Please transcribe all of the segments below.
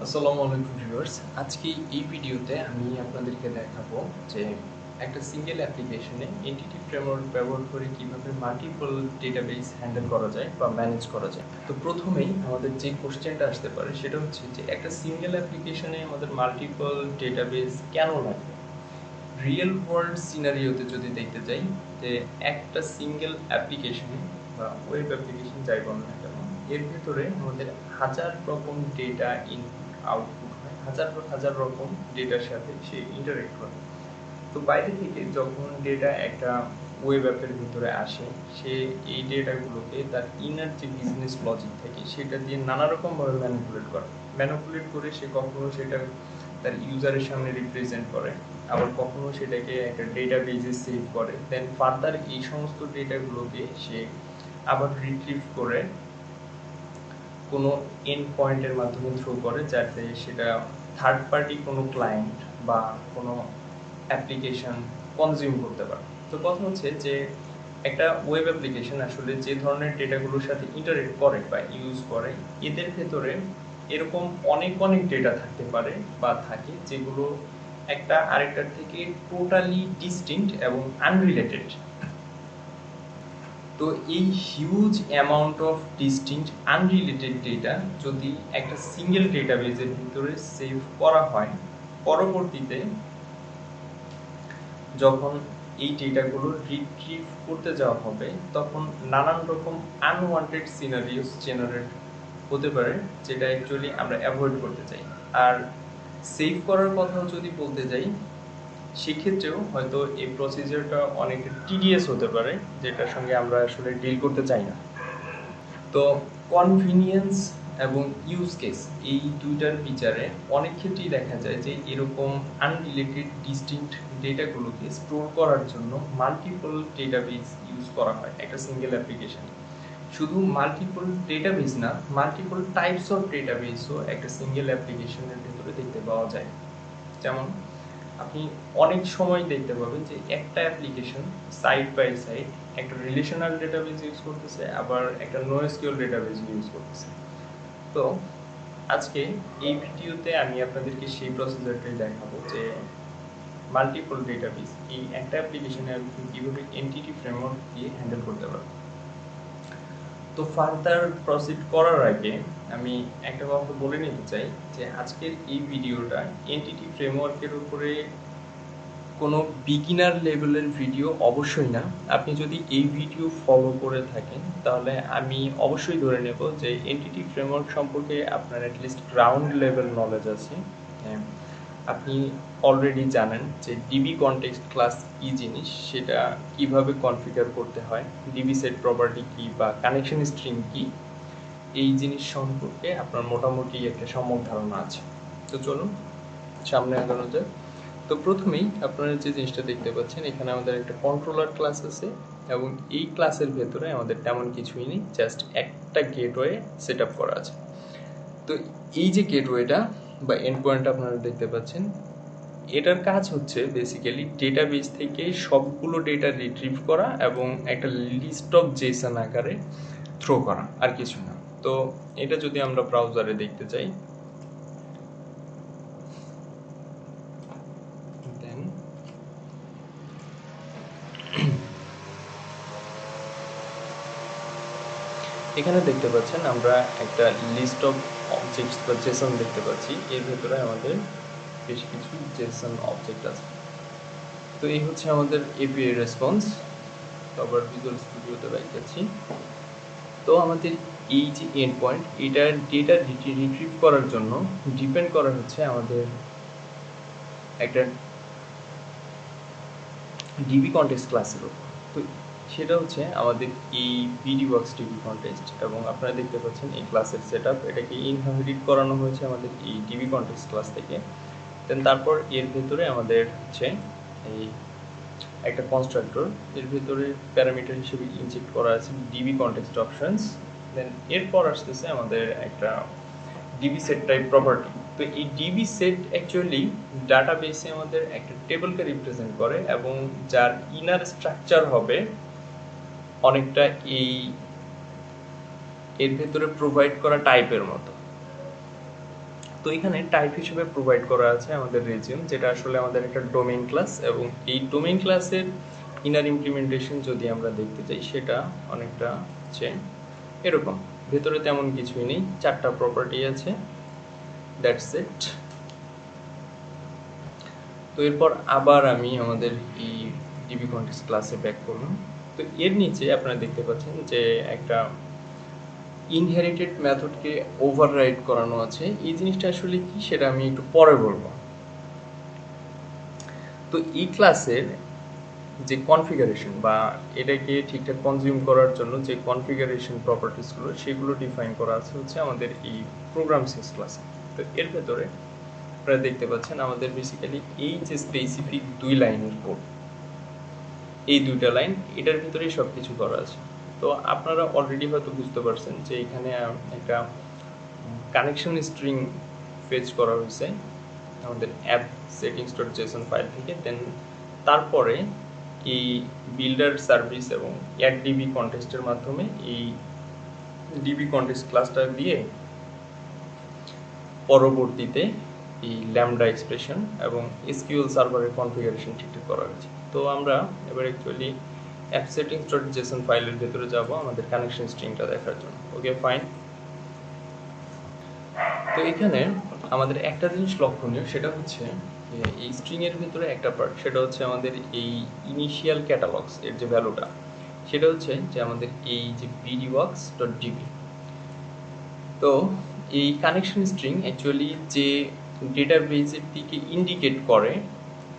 আসসালামু আলাইকুম ভিউয়ার্স। আজকে এই ভিডিওতে আমি আপনাদেরকে দেখাবো যে একটা সিঙ্গেল অ্যাপ্লিকেশনে এন্টিটি ফ্রেমওয়ার্ক ব্যবহার করে কিভাবে মাল্টিপল ডেটাবেস হ্যান্ডেল করা যায় বা ম্যানেজ করা যায়। তো প্রথমেই আমাদের যে কোশ্চেনটা আসতে পারে সেটা হচ্ছে যে একটা সিঙ্গেল অ্যাপ্লিকেশনে আমাদের মাল্টিপল ডেটাবেস কেন লাগে? রিয়েল ওয়ার্ল্ড সিনারিওতে যদি দেখতে যাই যে একটা সিঙ্গেল অ্যাপ্লিকেশনে বা ওয়েব অ্যাপ্লিকেশন যাই বলেন না কেন, এর ভেতরে আমাদের হাজার রকম ডেটা ইনপুট আউটপুট হয়, হাজার হাজার রকম ডেটার সাথে সে ইন্টারেক্ট করে। তো বাইরে থেকে যখন ডেটা একটা ওয়েব অ্যাপের ভিতরে আসে, সে এই ডেটাগুলোকে তার ইনার যে বিজনেস লজিক থাকে সেটা দিয়ে নানা রকমভাবে ম্যানিপুলেট করে সে কখনো সেটা তার ইউজারের সামনে রিপ্রেজেন্ট করে, আবার কখনো সেটাকে একটা ডেটা বেজে সেভ করে, দেন ফার্দার এই সমস্ত ডেটাগুলোকে সে আবার রিট্রিভ করে কোনো এন্ড পয়েন্টের মাধ্যমে থ্রো করে, যাতে সেটা থার্ড পার্টি কোনো ক্লায়েন্ট বা কোনো অ্যাপ্লিকেশন কনজিউম করতে পারে। তো কথা হচ্ছে যে একটা ওয়েব অ্যাপ্লিকেশন আসলে যে ধরনের ডেটাগুলোর সাথে ইন্টারেক্ট করে বা ইউজ করে, এদের ভেতরে এরকম অনেক অনেক ডেটা থাকতে পারে বা থাকে যেগুলো একটা আরেকটার থেকে টোটালি ডিস্টিংক্ট এবং আনরিলেটেড। তো এই huge amount of distinct unrelated data যদি একটা সিঙ্গেল ডেটাবেজের ভিতরে সেভ করা হয়, পরবর্তীতে যখন এই ডেটাগুলো রিট্রিভ করতে যাওয়া হবে তখন নানান রকম আনওয়ান্টেড সিনারিওস জেনারেট হতে পারে, যেটা অ্যাকচুয়ালি আমরা অ্যাভয়েড করতে চাই। আর সেভ করার কথাও যদি বলতে যাই, সেক্ষেত্রেও হয়তো এই প্রসিজারটা অনেক টিডিয়াস হতে পারে, যেটার সঙ্গে আমরা আসলে ডিল করতে চাই না। তো কনভিনিয়েন্স এবং ইউজ কেস এই দুইটার বিচারে অনেক ক্ষেত্রেই দেখা যায় যে এরকম আনরিলেটেড ডিস্টিংক্ট ডেটাগুলোকে স্টোর করার জন্য মাল্টিপল ডেটাবেস ইউজ করা হয় একটা সিঙ্গেল অ্যাপ্লিকেশনে। শুধু মাল্টিপল ডেটাবেস না, মাল্টিপল টাইপস অফ ডেটাবেসও একটা সিঙ্গেল অ্যাপ্লিকেশনের ভেতরে দেখতে পাওয়া যায়। যেমন আপনি অনেক সময় দেখতে পাবেন যে একটা অ্যাপ্লিকেশন সাইড বাই সাইড একটা রিলেশনাল ডেটাবেস ইউজ করতেছে, আবার একটা নোএসকিউএল ডেটাবেস ইউজ করতেছে। তো আজকে এই ভিডিওতে আমি আপনাদেরকে সেই প্রসিজারটাই দেখাবো যে মাল্টিপল ডেটাবেস এই একটা অ্যাপ্লিকেশনে আপনি কীভাবে এনটিটি ফ্রেমওয়ার্ক দিয়ে হ্যান্ডেল করতে পারবেন। তো ফার্দার প্রসিড করার আগে আমি একটা কথা বলে নিতে চাই যে আজকের এই ভিডিওটা এনটিটি ফ্রেমওয়ার্কের উপরে কোনো বিগিনার লেভেলের ভিডিও অবশ্যই না। আপনি যদি এই ভিডিও ফলো করে থাকেন তাহলে আমি অবশ্যই ধরে নেব যে এনটিটি ফ্রেমওয়ার্ক সম্পর্কে আপনার অ্যাটলিস্ট গ্রাউন্ড লেভেল নলেজ আছে। আপনি অলরেডি জানেন যে ডিবি কনটেক্সট ক্লাস কী জিনিস, সেটা কিভাবে কনফিগার করতে হয়, ডিবি সেট প্রপার্টি কী বা কানেকশন স্ট্রিং কী, এই জিনিস সম্পর্কে আপনার মোটামুটি একটা সম্যক ধারণা আছে। তো চলুন সামনে আগানো যায়। তো প্রথমেই আপনারা যে জিনিসটা দেখতে পাচ্ছেন, এখানে আমাদের একটা কন্ট্রোলার ক্লাস আছে এবং এই ক্লাসের ভেতরে আমাদের তেমন কিছুই নেই, জাস্ট একটা গেটওয়ে সেট আপ করা আছে। তো এই যে গেটওয়েটা বা এন্ড পয়েন্ট আপনারা দেখতে পাচ্ছেন, এটার কাজ হচ্ছে বেসিক্যালি ডেটাবেস থেকে সবগুলো ডেটা রিট্রিভ করা এবং একটা লিস্ট অফ জেসন আকারে থ্রো করা, আর কিছু না। তো এটা যদি আমরা ব্রাউজারে দেখতে চাই, দেন এখানে দেখতে পাচ্ছেন আমরা একটা লিস্ট অফ অবজেক্টস বা জেসন দেখতে পাচ্ছি। এর ভেতরে আমাদের বেশ কিছু জেসন অবজেক্ট আছে। তো এই হচ্ছে আমাদের এপিআই রেসপন্স। আবার ভিজুয়াল স্টুডিওতে রেখেছি। তো আমাদের এই যে এন্ড পয়েন্ট, এটার ডেটা রিট্রিভ করার জন্য ডিপেন্ড করা হচ্ছে আমাদের একটা ডিবি কনটেক্সট ক্লাসের উপর। তো সেটা হচ্ছে আমাদের এই বিডি বক্স ডিবি কনটেক্সট, এবং আপনারা দেখতে পাচ্ছেন এই ক্লাসের সেট আপ, এটাকে ইনহেরিট করানো হয়েছে আমাদের এই ডিবি কনটেক্সট ক্লাস থেকে। দেন তারপর এর ভেতরে আমাদের হচ্ছে এই একটা কনস্ট্রাক্টর, এর ভেতরে প্যারামিটার হিসেবে ইনজেক্ট করা আছে ডিবি কনটেক্সট অপশনস। দেন এরপর আসতেছে আমাদের একটা ডিবি সেট টাইপ প্রপার্টি। তো এই ডিবি সেট অ্যাকচুয়ালি ডাটাবেসে আমাদের একটা টেবলকে রিপ্রেজেন্ট করে এবং যার ইনার স্ট্রাকচার হবে অনেকটা এর ভেতরে প্রোভাইড করা টাইপের মতো। তো এখানে টাইপ হিসেবে প্রোভাইড করা আছে আমাদের রিজিয়ন, যেটা আসলে আমাদের একটা ডোমেইন ক্লাস, এবং এই ডোমেইন ক্লাসের ইনার ইমপ্লিমেন্টেশন যদি আমরা দেখতে চাই সেটা অনেকটা হচ্ছে এরকম। ভেতরে তেমন কিছুই নেই, 4টা প্রপার্টি আছে, দ্যাটস ইট। তো এরপর আবার আমি আমাদের এই ডিবি কনটেক্সট ক্লাসে ব্যাক করলাম। তো এর নিচে আপনারা দেখতে পাচ্ছেন যে একটা ইনহেরিটেড মেথডকে ওভাররাইড করানো আছে। এই জিনিসটা আসলে কি সেটা আমি একটু পরে বলবো। তো এই ক্লাসের যে কনফিগারেশন বা এটাকে ঠিকঠাক কনজিউম করার জন্য যে কনফিগারেশন প্রপার্টিসগুলো সেগুলো ডিফাইন করা আছে হচ্ছে আমাদের এই প্রোগ্রাম সিক্স ক্লাসে। তো এর ভেতরে আপনারা দেখতে পাচ্ছেন আমাদের বেসিক্যালি এই যে স্পেসিফিক 2 লাইনের কোড, এই 2টা লাইন এটার ভিতরেই সব কিছু করা আছে। তো আপনারা অলরেডি হয়তো বুঝতে পারছেন যে এখানে একটা কানেকশন স্ট্রিং ফেচ করা হয়েছে আমাদের অ্যাপ settings.json ফাইল থেকে। দেন তারপরে এই বিল্ডার সার্ভিস এবং অ্যাড ডিবি কন্টেস্টের মাধ্যমে এই ডিবি কন্টেস্ট ক্লাসটা দিয়ে পরবর্তীতে এই ল্যামডা এক্সপ্রেশন এবং এসকিউএল সার্ভারের কনফিগারেশন ঠিকঠাক করা হয়েছে। তো আমরা এবার অ্যাকচুয়ালি অ্যাপ settings.json ফাইলের ভেতরে যাব আমাদের কানেকশন স্ট্রিংটা দেখার জন্য। ওকে, ফাইন। তো এখানে আমাদের একটা জিনিস লক্ষণীয়, সেটা হচ্ছে এই স্ট্রিং এর ভিতরে একটা পার্ট, সেটা হচ্ছে আমাদের এই ইনিশিয়াল ক্যাটালগস এর যে ভ্যালুটা, সেটা হচ্ছে যে আমাদের এই যে bdworks.db। তো এই কানেকশন স্ট্রিং অ্যাকচুয়ালি যে ডেটাবেসের দিকে ইন্ডিকেট করে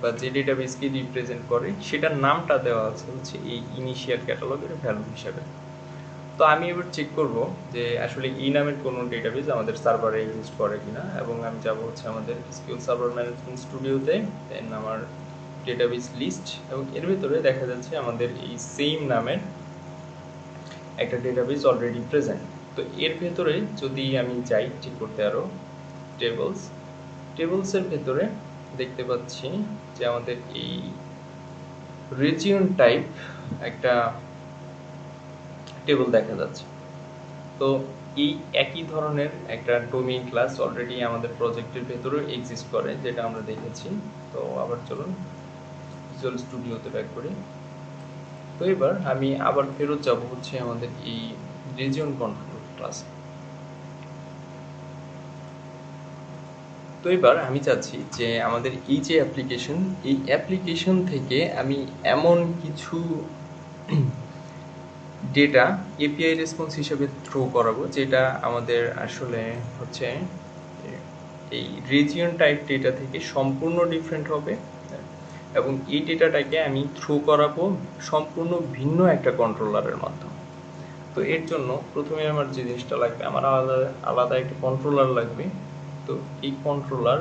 বা যে ডেটাবেসকে রিপ্রেজেন্ট করে সেটার নামটা দেওয়া আছে হচ্ছে এই ইনিশিয়াল ক্যাটালগের ভ্যালু হিসাবে। তো আমি এবার চেক করব যে আসলে এই নামের কোনো ডেটাবেস আমাদের সার্ভারে এক্সিস্ট করে কিনা, এবং আমি যাব হচ্ছে আমাদের এসকিউএল সার্ভার ম্যানেজমেন্ট স্টুডিওতে, দেন আমার ডেটাবেস লিস্ট, এবং এর ভিতরে দেখা যাচ্ছে আমাদের এই সেম নামের একটা ডেটাবেস অলরেডি প্রেজেন্ট। তো এর ভেতরে যদি আমি যাই চেক করতে আরো টেবলসের ভেতরে দেখতে পাচ্ছি যে আমাদের এই রিজিয়ন টাইপ একটা টেবল দেখা যাচ্ছে। তো এই একই ধরনের একটা ডোমেইন ক্লাস অলরেডি আমাদের প্রজেক্টের ভেতরেও এক্সিস্ট করে, যেটা আমরা দেখেছি। তো আবার চলুন ভিজুয়াল স্টুডিওতে ব্যাক করি। তো এবার আমি আবার ফেরত যাব হচ্ছে আমাদের এই রিজিয়ন কন্ট্রোল ক্লাস। তো এবার আমি চাচ্ছি যে আমাদের এই যে অ্যাপ্লিকেশন, এই অ্যাপ্লিকেশন থেকে আমি এমন কিছু ডেটা এপিআই রেসপন্স হিসেবে থ্রো করাবো যেটা আমাদের আসলে হচ্ছে এই রিজিয়ন টাইপ ডেটা থেকে সম্পূর্ণ ডিফারেন্ট হবে, এবং এই ডেটাটাকে আমি থ্রো করাবো সম্পূর্ণ ভিন্ন একটা কন্ট্রোলারের মাধ্যমে। তো এর জন্য প্রথমে আমার যে জিনিসটা লাগবে, আমার আলাদা একটা কন্ট্রোলার লাগবে। তো এই কন্ট্রোলার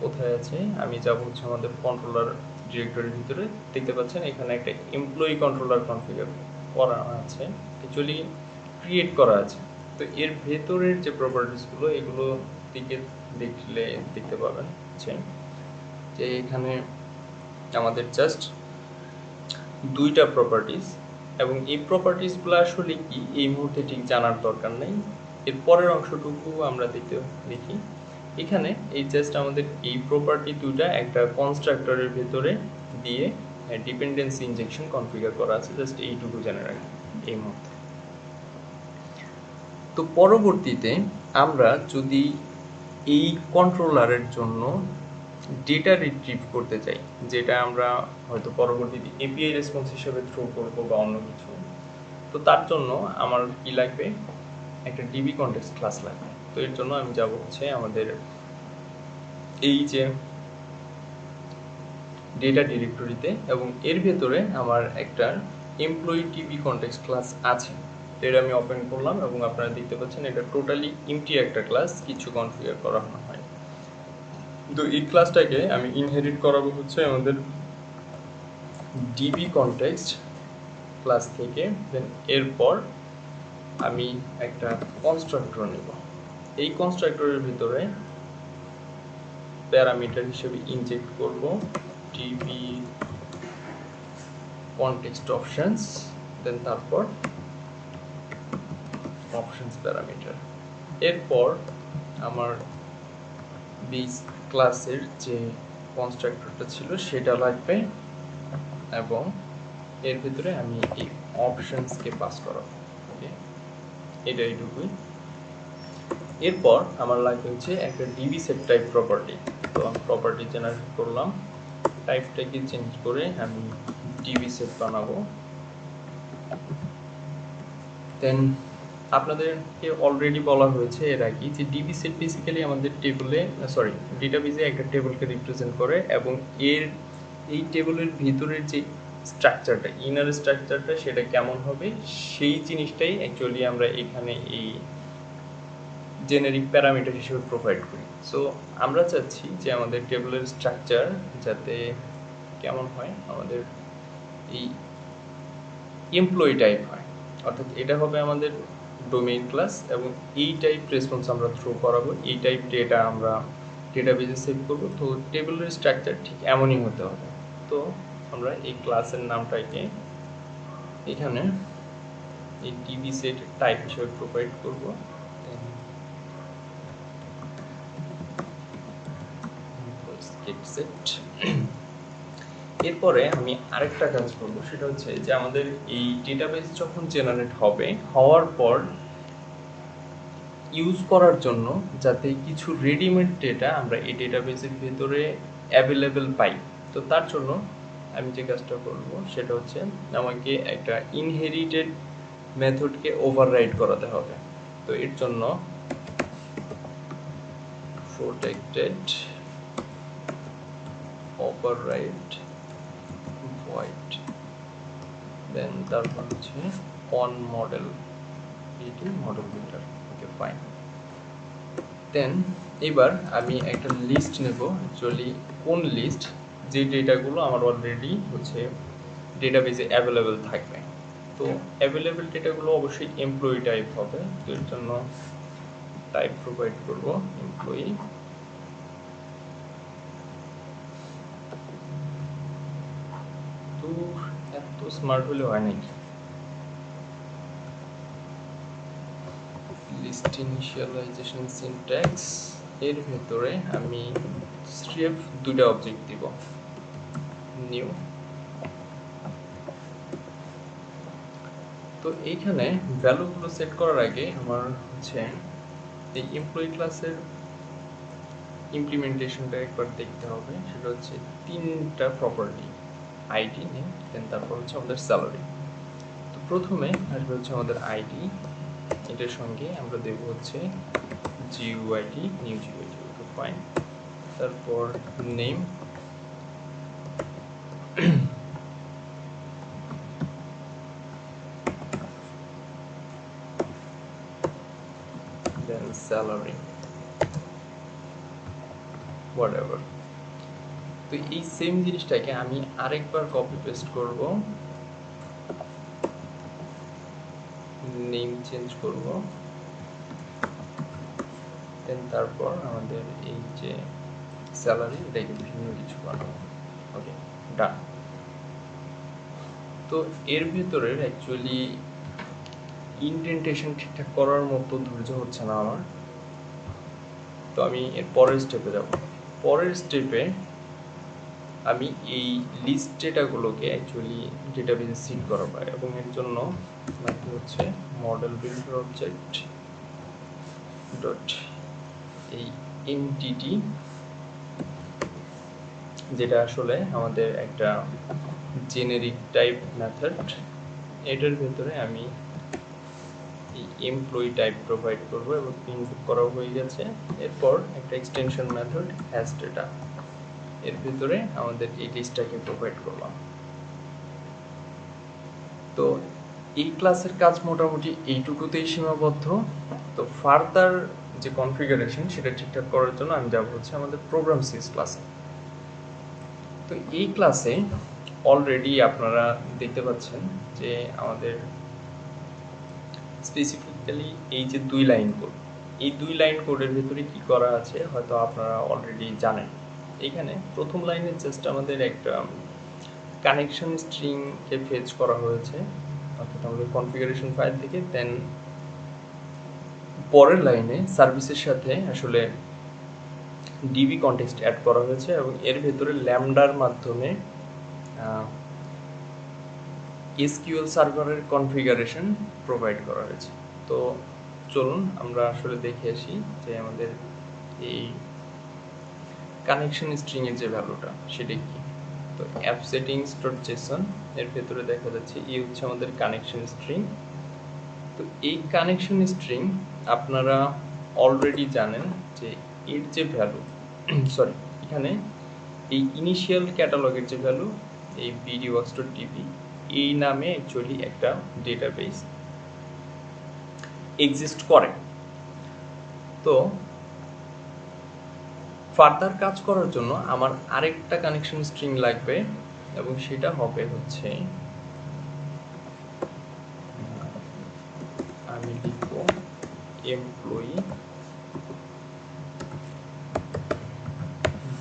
কোথায় আছে, আমি যাব হচ্ছে আমাদের কন্ট্রোলার ডিরেক্টরির ভিতরে। দেখতে পাচ্ছেন এখানে একটা এমপ্লয়ি কন্ট্রোলার কনফিগার করা আছে, অ্যাকচুয়ালি ক্রিয়েট করা আছে। তো এর ভেতরের যে প্রপার্টিসগুলো এগুলো দিকে দেখলে দেখতে পাবেন যে এখানে আমাদের জাস্ট 2টা প্রপার্টিস, এবং এই প্রপার্টিসগুলো আসলে কি এই মুহূর্তে ঠিক জানার দরকার নেই। এর পরের অংশটুকু আমরা দেখি। এখানে এই জাস্ট আমাদের এই প্রপার্টি 2টা একটা কনস্ট্রাক্টরের ভেতরে দিয়ে ডিপেন্ডেন্সি ইনজেকশন কনফিগার করা আছে, জাস্ট এইটুকু জেনে রাখি এই মুহূর্তে। তো পরবর্তীতে আমরা যদি এই কন্ট্রোলারের জন্য ডেটা রিট্রিভ করতে চাই, যেটা আমরা হয়তো পরবর্তীতে এপিআই রেসপন্স হিসেবে থ্রো করবো বা অন্য কিছু, তো তার জন্য আমার কি লাগবে, একটা ডিবি কনটেক্সট ক্লাস লাগবে। তো এর জন্য আমি যাব হচ্ছে আমাদের এই যে ডেটা ডিরেক্টরিতে, এবং এর ভেতরে আমার একটা এমপ্লয়ি ডিবি কনটেক্সট ক্লাস আছে। এটা আমি ওপেন করলাম, এবং আপনারা দেখতে পাচ্ছেন এটা টোটালি এমটি একটা ক্লাস, কিছু কনফিগার করা হয়। তো এই ক্লাসটাকে আমি ইনহেরিট করাবো হচ্ছে আমাদের ডিবি কনটেক্সট ক্লাস থেকে। দেন এরপর আমি একটা কনস্ট্রাক্টর নেব। এই কনস্ট্রাক্টরের ভিতরে প্যারামিটার হিসেবে ইনজেক্ট করব ডিবি কনটেক্সট অপশনস, দেন তারপর অপশনস প্যারামিটার। এরপর আমার বেস ক্লাসের যে কনস্ট্রাক্টরটা ছিল সেটা লাগবে, এবং এর ভিতরে আমি এই অপশনসকে পাস করাবো। ওকে, এটা এইটুকুই। এরপর আমার লাগবে হচ্ছে একটা ডিবি সেট টাইপ প্রপার্টি। তো আমি প্রপার্টি জেনারেট করলাম, টাইপটাকে চেঞ্জ করে আমি ডিবি সেট বানাবো। দেন আপনাদেরকে অলরেডি বলা হয়েছে এর আগে যে ডিবি সেট বেসিক্যালি আমাদের ডেটাবেজে একটা টেবিলকে রিপ্রেজেন্ট করে, এবং এই টেবিলের ভিতরের যে স্ট্রাকচারটা, ইনার স্ট্রাকচারটা সেটা কেমন হবে সেই জিনিসটাই অ্যাকচুয়ালি আমরা এখানে এই জেনারিক প্যারামিটার হিসেবে প্রোভাইড করি। সো আমরা চাচ্ছি যে আমাদের টেবিলের স্ট্রাকচার যাতে কেমন হয়, আমাদের এই এমপ্লয়ি টাইপ হয়, অর্থাৎ এটা হবে আমাদের ডোমেইন ক্লাস, এবং এই টাইপ রেসপন্স আমরা থ্রো করাবো, এই টাইপ ডেটা আমরা ডেটাবেজে সেভ করবো। তো টেবিলের স্ট্রাকচার ঠিক এমনই হতে হবে। তো আমরা এই ক্লাসের নামটাকে এখানে এই ডিবি সেট টাইপ হিসেবে প্রোভাইড করবো। এরপরে আমি আরেকটা কাজ করবো, সেটা হচ্ছে যে আমাদের এই ডেটাবেস যখন জেনারেট হবে, হওয়ার পর ইউজ করার জন্য যাতে কিছু রেডিমেড ডেটা আমরা এই ডেটাবেসের ভিতরে অ্যাভেলেবেল পাই। তো তার জন্য আমি যে কাজটা করব সেটা হচ্ছে আমাকে একটা ইনহেরিটেড মেথডকে ওভাররাইড করাতে হবে। তো এর জন্য protected override void, দেন তারপর হচ্ছে on model এটি মডেল বিল্ডার। ওকে, ফাইন। দেন এবার আমি একটা লিস্ট নেব, অ্যাকচুয়ালি কোন লিস্ট, যে ডেটাগুলো আমার অলরেডি হচ্ছে ডেটাবেজে অ্যাভেলেবেল থাকবে। তো অ্যাভেলেবেল ডেটাগুলো অবশ্যই এমপ্লয়ি টাইপ হবে। তো এর জন্য টাইপ প্রোভাইড করব এমপ্লয়ি। তো এত স্মার্ট হলে হয় নাকি? লিস্ট ইনিশিয়ালাইজেশন সিনট্যাক্স এর ভেতরে আমি স্ট্রিপ দুটো অবজেক্ট দিব, নিউ। তো এইখানে ভ্যালুগুলো সেট করার আগে আমার হচ্ছে এই এমপ্লয়ি ক্লাসের ইমপ্লিমেন্টেশনটা একবার দেখতে হবে। সেটা হচ্ছে তিনটা প্রপার্টি, আইডি, নেম, দেন তারপর হচ্ছে আমাদের স্যালারি। তো প্রথমে আসবে হচ্ছে আমাদের আইডি, এটার সঙ্গে আমরা দেব হচ্ছে জিইউআইডি, নিউ জিইউআইডি। ওকে, ফাইন। তারপর নেম, দেন স্যালারি, হোয়াটএভার। তো এই সেম জিনিসটাকে আমি আরেকবার কপি পেস্ট করব, নেম চেঞ্জ করব, দেন তারপর আমাদের এই যে স্যালারি, এটাকে ভিন্ন কিছু বানাবো। ওকে, ডান। তো এর ভিতরের অ্যাকচুয়ালি ইনডেন্টেশন ঠিকঠাক করার মতো ধৈর্য হচ্ছে না আমার। তো আমি এর পরের স্টেপে যাব। পরের স্টেপে আমি এই লিস্ট ডেটাগুলোকে অ্যাকচুয়ালি ডেটাবেজে সিট করাবো, এবং এর জন্য লাগবে হচ্ছে মডেল বিল্ডার অবজেক্ট ডট এই এমটিটি, যেটা আসলে আমাদের একটা জেনেরিক টাইপ মেথড। এটার ভেতরে আমি এই এমপ্লয়ি টাইপ প্রোভাইড করব, এবং ইনপুট করা হয়ে গেছে। এরপর একটা এক্সটেনশন মেথড হ্যাশ ডেটা, এর ভিতরে আমাদের এই লিস্টটাকে প্রোভাইড করলাম। তো এই ক্লাসের কাজ মোটামুটি এইটুকুতেই সীমাবদ্ধ। তো ফার্দার যে কনফিগারেশন সেটা ঠিকঠাক করার জন্য আমি যাব হচ্ছে আমাদের প্রোগ্রাম সিএস ক্লাসে। তো এই ক্লাসে অলরেডি আপনারা দেখতে পাচ্ছেন যে আমাদের স্পেসিফিক্যালি এই যে 2 লাইন কোড, এই 2 লাইন কোডের ভিতরে কি করা আছে হয়তো আপনারা অলরেডি জানেন। এখানে প্রথম লাইনে জাস্ট আমাদের একটা কানেকশন স্ট্রিংকে ফেচ করা হয়েছে, অর্থাৎ আমাদের কনফিগারেশন ফাইল থেকে। দেন পরের লাইনে সার্ভিসের সাথে আসলে ডিবি কনটেক্সট অ্যাড করা হয়েছে এবং এর ভেতরে ল্যামডার মাধ্যমে এসকিউএল সার্ভারের কনফিগারেশন প্রোভাইড করা হয়েছে। তো চলুন আমরা আসলে দেখে আসি যে আমাদের এই কানেকশন স্ট্রিং এর যে ভ্যালুটা সেটা কি। তো অ্যাপ সেটিংস ডট জেসন এর ভেতরে দেখা যাচ্ছে এই হচ্ছে আমাদের কানেকশন স্ট্রিং। তো এই কানেকশন স্ট্রিং আপনারা অলরেডি জানেন যে এর যে ভ্যালু সরি এখানে এই ইনিশিয়াল ক্যাটালগের যে ভ্যালু এই bdworks.db এই নামে অ্যাকচুয়ালি একটা ডেটাবেস এক্সিস্ট করে। তো ফার্দার কাজ করার জন্য আমার আরেকটা কানেকশন স্ট্রিং লাগবে এবং সেটা হবে হচ্ছে আমি লিখব এমপ্লয়ি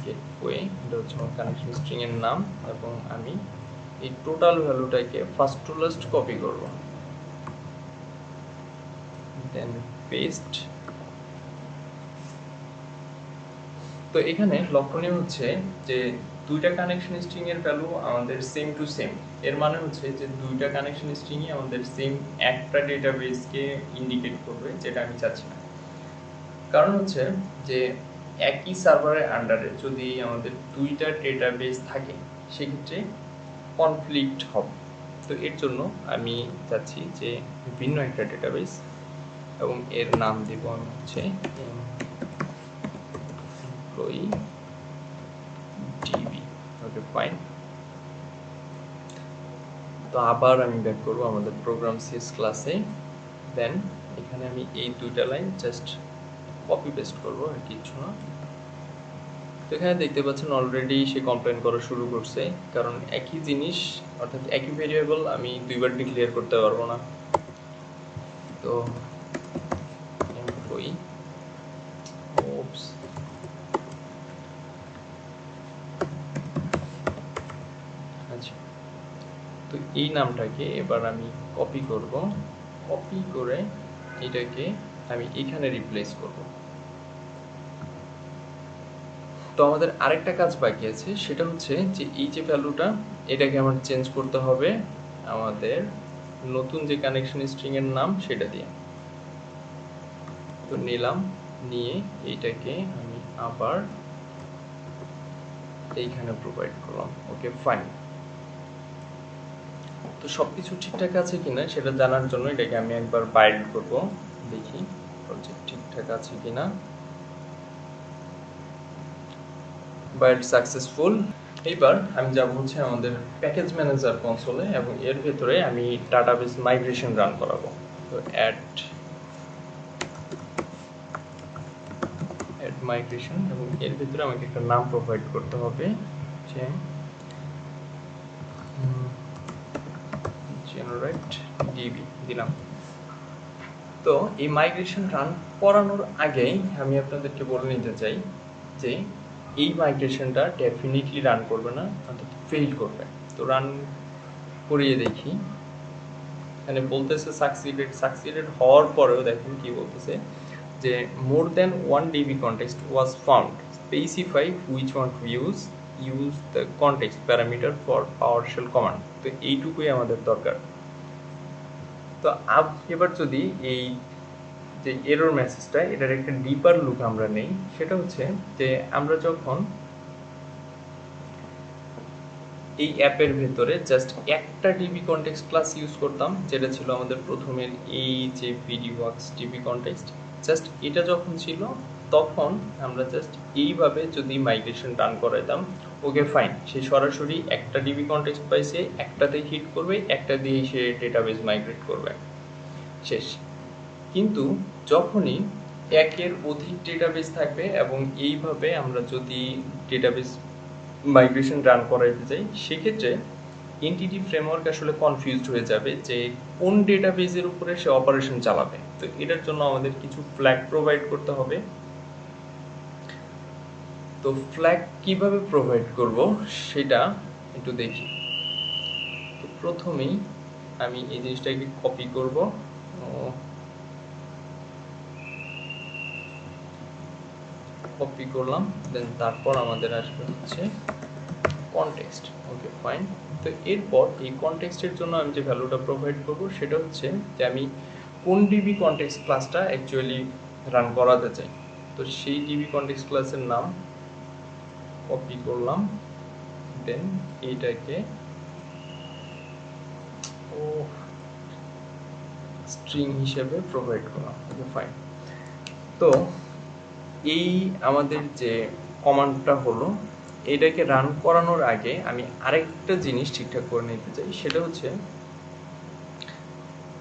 গেটওয়ে, এটা হচ্ছে আমার কানেকশন স্ট্রিং এর নাম এবং আমি এই টোটাল ভ্যালুটাকে ফার্স্ট টু লাস্ট কপি করব, দেন পেস্ট। তো এখানে লক্ষণীয় হচ্ছে যে দুইটা কানেকশন স্ট্রিং এর ভ্যালু আমাদের সেম টু সেম। এর মানে হচ্ছে যে দুইটা কানেকশন স্ট্রিংই আমাদের সেম একটা ডেটাবেসকে ইন্ডিকেট করবে, যেটা আমি চাচ্ছি না। কারণ হচ্ছে যে একই সার্ভারের আন্ডারে যদি আমাদের দুইটা ডেটাবেস থাকে সেক্ষেত্রে কনফ্লিক্ট হবে। তো এর জন্য আমি চাচ্ছি যে ভিন্ন একটা ডেটাবেস এবং এর নাম দেব আমি হচ্ছে এমপ্লয়ি ডিবি। Okay fine. তো আবার আমি ব্যাক করব আমাদের প্রোগ্রাম সিএস ক্লাসে। দেন এখানে আমি এই দুইটা লাইন জাস্ট কপি পেস্ট করব, আর কিছু না। তো এখানে দেখতে পাচ্ছেন অলরেডি সে কমপ্লেন করা শুরু করছে, কারণ একই জিনিস অর্থাৎ একই ভেরিয়েবল আমি দুইবার ডিক্লেয়ার করতে পারবো না। তো এমপ্লয়ি আচ্ছা, তো এই নামটাকে এবার আমি কপি করব, কপি করে এটাকে আমি এখানে রিপ্লেস করব। তো আমাদের আরেকটা কাজ বাকি আছে, সেটা হচ্ছে যে এই যে ভ্যালুটা এটাকে আমার চেঞ্জ করতে হবে আমাদের নতুন যে কানেকশন স্ট্রিং এর নাম সেটা দিয়ে। তো নিলাম, নিয়ে এইটাকে আমি আবার এইখানে প্রোভাইড করলাম। Okay fine. তো সবকিছু ঠিকঠাক আছে কিনা সেটা জানার জন্য এটাকে আমি একবার বাইন্ড করব, দেখি প্রজেক্ট ঠিকঠাক আছে কিনা। Bind successful. এইবার আমি যাব হচ্ছে আমাদের প্যাকেজ ম্যানেজার কনসোলে এবং এর ভেতরে আমি ডাটাবেস মাইগ্রেশন রান করাবো। তো অ্যাড মাইগ্রেশন এবং এর ভিতরে আমাকে একটা নাম প্রোভাইড করতে হবে, যে জেনারেট ডিবি দিলাম। তো এই মাইগ্রেশন রান করানোর আগেই আমি আপনাদেরকে বলে নিতে চাই যে এই মাইগ্রেশনটা ডেফিনেটলি রান করবে না, অর্থাৎ ফেল করবে। তো রান করিয়ে দেখি, এখানে বলতেছে সাকসিডেড হওয়ার পরেও দেখুন কি বলতেছে যে more than 1 db context was found, specify which one to use the context parameter for PowerShell command। তো এইটুকুই আমাদের দরকার। তো এবার যদি এই যে এরর মেসেজটা এটার একটা ডিপার লুক আমরা নেই, সেটা হচ্ছে যে আমরা যখন এই অ্যাপের ভেতরে জাস্ট একটা ডিবি কনটেক্সট ক্লাস ইউজ করতাম, যেটা ছিল আমাদের প্রথমের এই যে bdworks ডিবি কনটেক্সট, জাস্ট এটা যখন ছিল তখন আমরা জাস্ট এইভাবে যদি মাইগ্রেশন রান করাইতাম, ওকে ফাইন, সে সরাসরি একটা ডিবি কনটেক্সট পাইছে, একটাতে হিট করবে, একটা দিয়ে সে ডেটাবেস মাইগ্রেট করবে, শেষ। কিন্তু যখনই একের অধিক ডেটাবেস থাকবে এবং এইভাবে আমরা যদি ডেটাবেস মাইগ্রেশন রান করাইতে চাই, সেক্ষেত্রে এনটিটি ফ্রেমওয়ার্ক আসলে কনফিউজড হয়ে যাবে যে কোন ডেটাবেসের উপরে সে অপারেশন চালাবে। তো এটার জন্য আমাদের কিছু ফ্ল্যাগ প্রোভাইড করতে হবে। তো ফ্ল্যাগ কিভাবে প্রোভাইড করব সেটা একটু দেখি। তো প্রথমেই আমি এই জিনিসটাকে কপি করব, কপি করলাম, দেন তারপর আমাদের আসবে হচ্ছে কনটেক্সট। Okay fine. তো এরপর এই কনটেক্সটের জন্য আমি যে ভ্যালুটা প্রোভাইড করব সেটা হচ্ছে যে আমি কোন ডিবি কনটেক্সট ক্লাসটা অ্যাকচুয়ালি রান করাতে চাই। তো সেই ডিবি কনটেক্সট ক্লাসের নাম কপি করলাম, দেন এইটাকে স্ট্রিং হিসেবে প্রোভাইড করলাম। Okay fine. তো এই আমাদের যে কমান্ডটা হলো, এটাকে রান করানোর আগে আমি আরেকটা জিনিস ঠিকঠাক করে নিতে চাই, সেটা হচ্ছে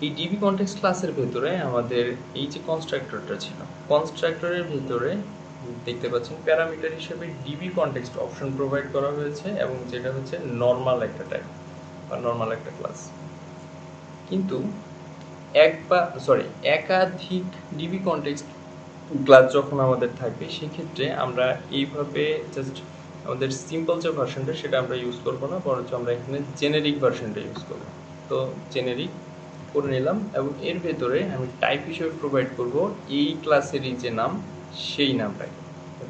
এই ডিবি কনটেক্সট ক্লাসের ভেতরে আমাদের এই যে কনস্ট্রাক্টরটা ছিল, কনস্ট্রাক্টরের ভেতরে দেখতে পাচ্ছেন প্যারামিটার হিসেবে ডিবি কনটেক্সট অপশন প্রোভাইড করা হয়েছে, এবং যেটা হচ্ছে নর্মাল একটা টাইপ বা নর্মাল একটা ক্লাস। কিন্তু একাধিক ডিবি কনটেক্সট ক্লাস যখন আমাদের থাকবে, সেক্ষেত্রে আমরা এইভাবে জাস্ট আমাদের সিম্পল যে ভার্সনটা সেটা আমরা ইউজ করবো না, বরঞ্চ আমরা এখানে জেনেরিক ভার্সনটা ইউজ করবো। তো জেনেরিক করে নিলাম, এবং এর ভেতরে আমি টাইপ হিসেবে প্রোভাইড করব এই ক্লাসেরই যে নাম সেই নামটাকে,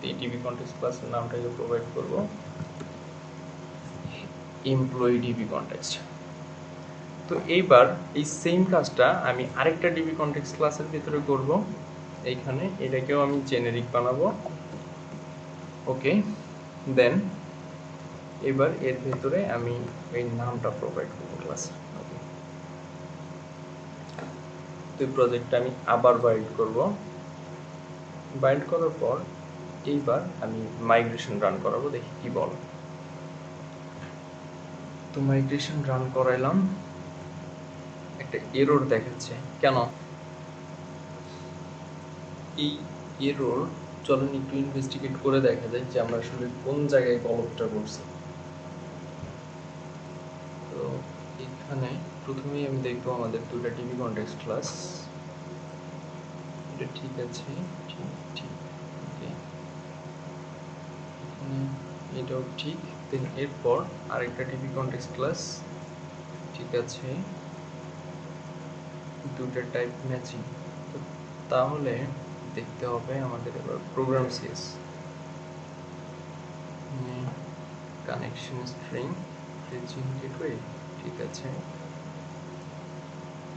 এই ডিবি কনটেক্সট ক্লাসের নামটাকে প্রোভাইড করব এমপ্লয়ি ডিবি কনটেক্সট। তো এইবার এই সেম কাজটা আমি আরেকটা ডিবি কনটেক্সট ক্লাসের ভিতরে করব, এইখানে এটাকেও আমি জেনেরিক বানাবো। ওকে, দেন এবার এর ভেতরে আমি এই নামটা প্রোভাইড করবো ক্লাসে। ওকে, তো এই প্রজেক্টটা আমি আবার বাইন্ড করব। বাইন্ড করার পর এইবার আমি মাইগ্রেশন রান করাবো, দেখি কি বল। তো মাইগ্রেশন রান করাইলাম, একটা এরর দেখাচ্ছে। কেন এই এরর? চলুন একটু ইনভেস্টিগেট করে দেখা যায় যে আমরা আসলে কোন জায়গায় গলতটা করছি। তো এখানে প্রথমেই আমি দেখবো আমাদের দুটো ডিবি কনটেক্সট ক্লাস, এটা ঠিক আছে, ঠিক ঠিক ওকে, এখানে এটাও ঠিক। দেন এরপর আরেকটা ডিবি কনটেক্সট ক্লাস, ঠিক আছে, দুটো টাইপ ম্যাচিং। তো তাহলে দেখতে হবে আমাদের এবার program CS connection string region gateway, ঠিক আছে,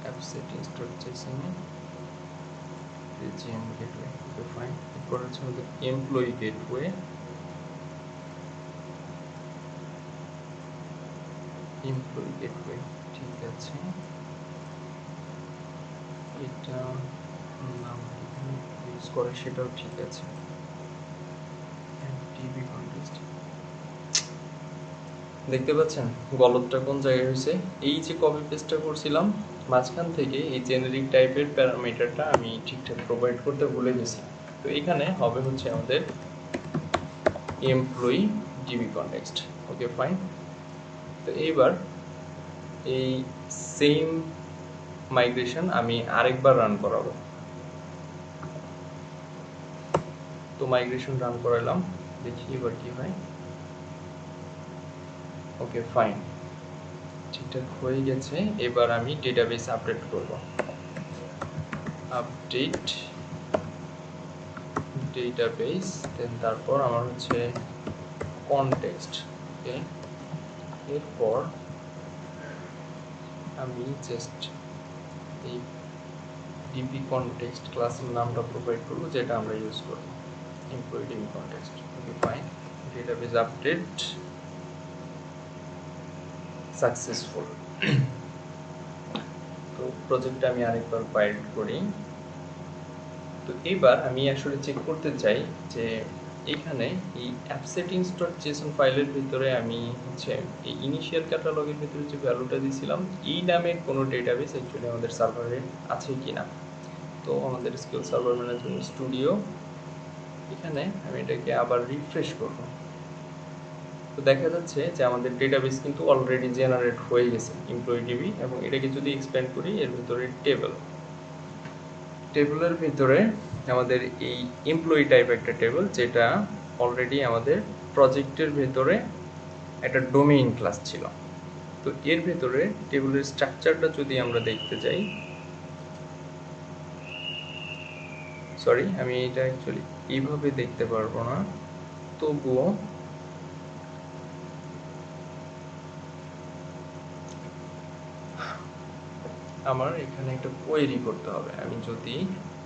app settings dot JSON region gateway. Okay fine. এরপর হচ্ছে আমাদের এমপ্লয়ি গেটওয়ে, এমপ্লয়ি গেটওয়ে, ঠিক আছে, এটা নাম ইউজ করে সেটাও ঠিক আছে। ডিবি কনটেক্সট, দেখতে পাচ্ছেন গলতটা কোন জায়গায় হয়েছে? এই যে কপি পেস্টটা করছিলাম মাঝখান থেকে, এই জেনারিক টাইপের প্যারামিটারটা আমি ঠিকঠাক প্রোভাইড করতে ভুলে গেছি। তো এখানে হবে হচ্ছে আমাদের employee DB context. Okay fine. তো এইবার এই সেম মাইগ্রেশন আমি আরেকবার রান করাবো। তো মাইগ্রেশন রান করালাম, দেখি এবার কি হয়। ওকে ফাইন, ঠিকঠাক হয়ে গেছে। এবার আমি ডেটাবেস আপডেট করব। আপডেট ডেটাবেস, দেন তারপর আমার হচ্ছে কনটেক্সট। ওকে, এরপর আমি জাস্ট এই ডিবি কনটেক্সট ক্লাসের নামটা প্রোভাইড করব যেটা আমরা ইউজ করব, employee DB context. Okay fine, database update successful. তো প্রজেক্টটা আমি আরেকবার বাইন্ড করি। তো এবার আমি আসলে চেক করতে চাই যে এখানে এই অ্যাপ সেটিংস ডট জেসন ফাইলের ভিতরে আমি হচ্ছে এই ইনিশিয়াল ক্যাটালগের ভিতরে যে ভ্যালুটা দিয়েছিলাম এই নামের কোনো ডেটাবেস অ্যাকচুয়ালি আমাদের সার্ভারে আছে কিনা। তো আমাদের স্কিল সার্ভার ম্যানেজমেন্ট স্টুডিও, এখানে আমি এটাকে আবার রিফ্রেশ করব। তো দেখা যাচ্ছে যে আমাদের ডেটাবেস কিন্তু অলরেডি জেনারেট হয়ে গেছে এমপ্লয়ি ডিবি, এবং এটাকে যদি এক্সপ্যান্ড করি এর ভিতরে টেবিলের ভিতরে আমাদের এই এমপ্লয়ি টাইপ একটা টেবিল, যেটা অলরেডি আমাদের প্রজেক্টের ভেতরে একটা ডোমেইন ক্লাস ছিল। তো এর ভেতরে টেবিলের স্ট্রাকচারটা যদি আমরা দেখতে যাই, সরি আমি এটা অ্যাকচুয়ালি এইভাবে দেখতে পারবো না, তবুও আমার এখানে একটা কোয়েরি করতে হবে। আমি যদি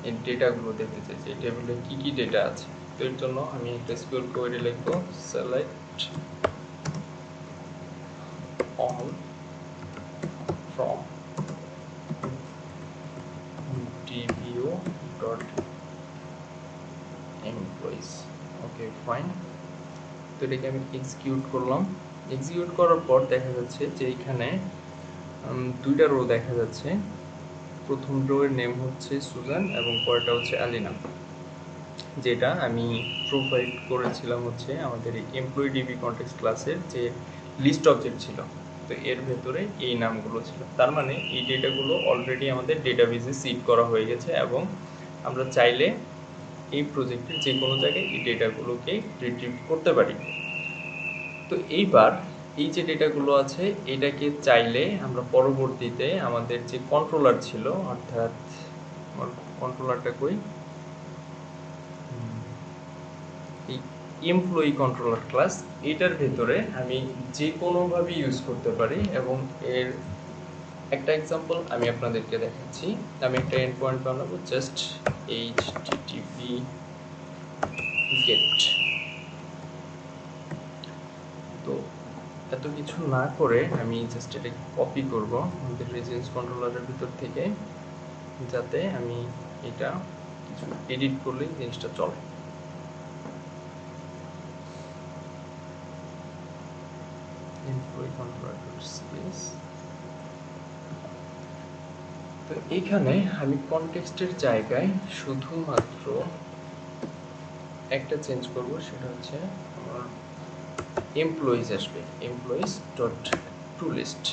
এই ডেটাগুলো দেখতে চাই যে টেবিলে কি কি ডেটা আছে, তো এর জন্য আমি একটা এসকিউএল কোয়েরি লিখবো, select all from dbo dot employees। Okay fine. তো এটাকে আমি এক্সিকিউট করলাম। এক্সিকিউট করার পর দেখা যাচ্ছে যে এখানে দুইটা রো দেখা যাচ্ছে। প্রথম রো এর নেম হচ্ছে সুজান এবং পরেরটা হচ্ছে অ্যালিনা, যেটা আমি প্রোভাইড করেছিলাম হচ্ছে আমাদের এই এমপ্লয়ি ডিবি কনটেক্সট ক্লাসের যে লিস্ট অবজেক্ট ছিল। তো এর ভেতরে এই নামগুলো ছিল, তার মানে এই ডেটাগুলো অলরেডি আমাদের ডেটাবেজে সিড করা হয়ে গেছে এবং আমরা চাইলে এই প্রজেক্টের যে কোনো জায়গায় এই ডেটাগুলোকে রিট্রিভ করতে পারি। তো এইবার এই যে ডেটাগুলো আছে এটাকে চাইলে আমরা পরবর্তীতে আমাদের যে কন্ট্রোলার ছিল, অর্থাৎ কন্ট্রোলারটা কই, এই এমপ্লয়ি কন্ট্রোলার ক্লাস, এটার ভেতরে আমি যে কোনোভাবে ইউজ করতে পারি। এবং এর একটা এক্সাম্পল আমি আপনাদেরকে দেখাচ্ছি। আমি একটা এন্ড পয়েন্ট বানাবো, জাস্ট http get। তো এত কিছু না করে আমি জাস্ট এটা কপি করব আমাদের রেজিডেন্স কন্ট্রোলারের ভিতর থেকে, যাতে আমি এটা কিছু এডিট করলে জিনিসটা চলে। এমপ্লয়ি কন্ট্রোলার.cs। তো এখানে আমি কনটেক্সটের জায়গায় শুধুমাত্র একটা চেঞ্জ করব, সেটা হচ্ছে আমার এমপ্লয়িজ আসবে, employees dot to list,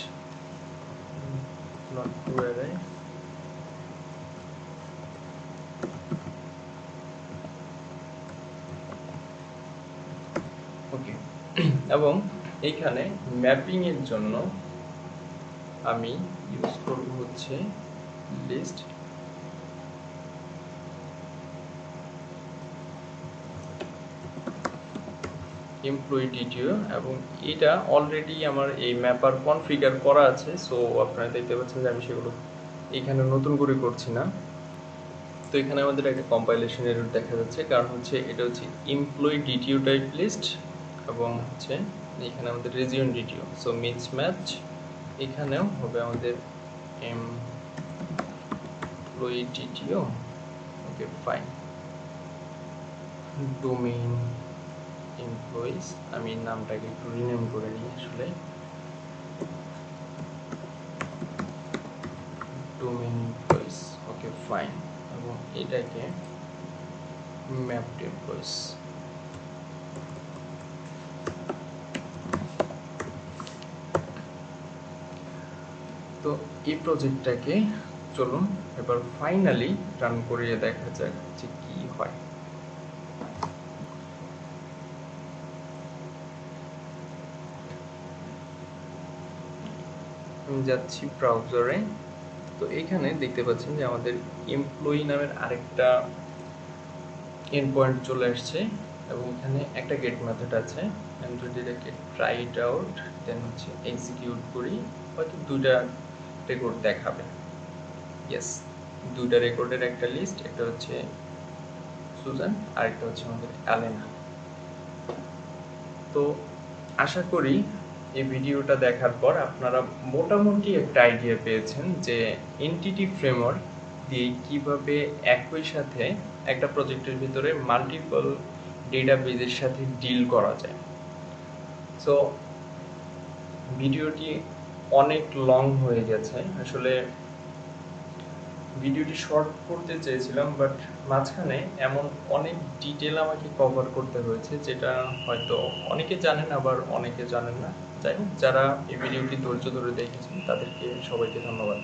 not to array. Okay, এবং এইখানে ম্যাপিং এর জন্য আমি ইউজ করব হচ্ছে লিস্ট এমপ্লয়ি ডিটিও, এবং এটা অলরেডি আমার এই ম্যাপার কনফিগার করা আছে। সো আপনারা দেখতে পাচ্ছেন যে আমি সেগুলো এখানে নতুন করে করছি না। তো এখানে আমাদের একটা কম্পাইলেশন এরর দেখা যাচ্ছে, কারণ হচ্ছে এটা হচ্ছে এমপ্লয়ি ডিটিও টাইপ লিস্ট এবং হচ্ছে এখানে আমাদের রিজিয়ন ডিটিও, সো মিস ম্যাচ এখানেও হবে আমাদের employee ডিটিও। Okay fine. Domain employees, আমি নামটাকে একটু রিনেম করে নিই, আসলে ডোমেইন এমপ্লয়িজ। ওকে ফাইন, এবং এটাকে ম্যাপড এমপ্লয়িজ। তো এই প্রজেক্টটাকে চলুন এবার ফাইনালি রান করিয়ে দেখা যাক যে কি হয়। আমি যাচ্ছি ব্রাউজারে। তো এখানে দেখতে পাচ্ছেন যে আমাদের এমপ্লয়ি নামের আরেকটা এন্ড পয়েন্ট চলে আসছে এবং এখানে একটা গেট মেথড আছে। আমি যদি এটাকে ট্রাই ইট আউট দেন হচ্ছে এক্সিকিউট করি, হয়তো দুটা রেকর্ড দেখাবে। ইয়েস, দুইটা রেকর্ডের একটা লিস্ট, একটা হচ্ছে সুজান আর একটা হচ্ছে আমাদের অ্যালেনা। তো আশা করি এই ভিডিওটা দেখার পর আপনারা মোটামুটি একটা আইডিয়া পেয়েছেন যে এনটিটি ফ্রেমওয়ার্ক দিয়ে কিভাবে একই সাথে একটা প্রজেক্টের ভিতরে মাল্টিপল ডেটাবেজের সাথে ডিল করা যায়। সো ভিডিওটি অনেক লং হয়ে গেছে, আসলে ভিডিওটি শর্ট করতে চেয়েছিলাম, বাট মাঝখানে এমন অনেক ডিটেল আমাকে কভার করতে হয়েছে যেটা হয়তো অনেকে জানেন আবার অনেকে জানেন না। যাই হোক, যারা এই ভিডিওটি ধৈর্য ধরে দেখেছেন তাদেরকে সবাইকে ধন্যবাদ।